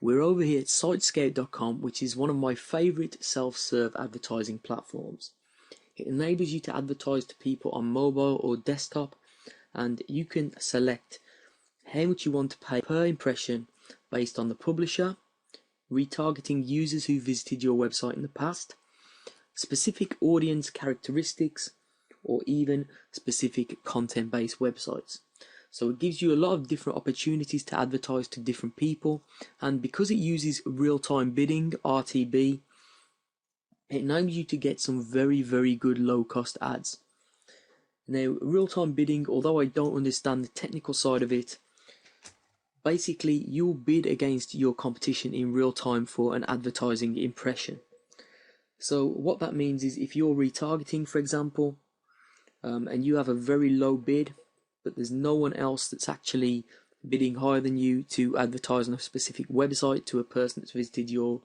We're over here at Sitescout.com, which is one of my favorite self-serve advertising platforms. It enables you to advertise to people on mobile or desktop, and you can select how much you want to pay per impression based on the publisher, retargeting users who visited your website in the past, specific audience characteristics, or even specific content-based websites. So it gives you a lot of different opportunities to advertise to different people, and because it uses real-time bidding, RTB, it enables you to get some very good low-cost ads. Now, real-time bidding, although I don't understand the technical side of it, basically you'll bid against your competition in real time for an advertising impression. So what that means is if you're retargeting, for example, and you have a very low bid, but there's no one else that's actually bidding higher than you to advertise on a specific website to a person that's visited your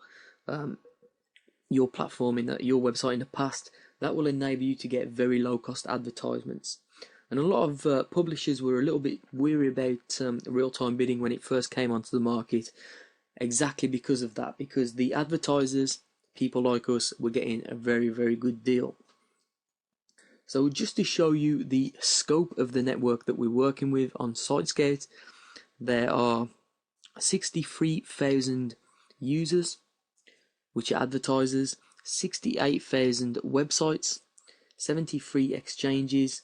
platform your website in the past, that will enable you to get very low cost advertisements. And a lot of publishers were a little bit weary about real-time bidding when it first came onto the market, exactly because of that, because the advertisers, people like us, were getting a very good deal. So just to show you the scope of the network that we're working with on Sitescout, there are 63,000 users, which are advertisers, 68,000 websites, 73 exchanges,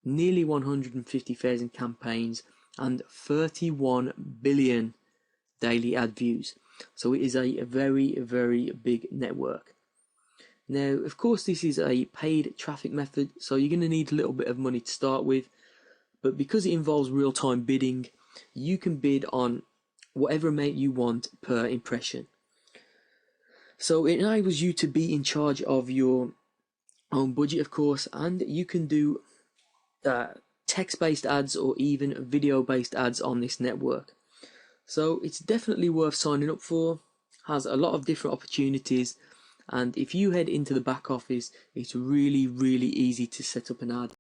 nearly 150,000 campaigns, and 31 billion daily ad views. So it is a very big network. Now, of course, this is a paid traffic method, so you're going to need a little bit of money to start with, but because it involves real-time bidding, you can bid on whatever amount you want per impression. So it enables you to be in charge of your own budget, of course, and you can do text-based ads or even video-based ads on this network. So it's definitely worth signing up for, has a lot of different opportunities, and if you head into the back office, it's really easy to set up an ad.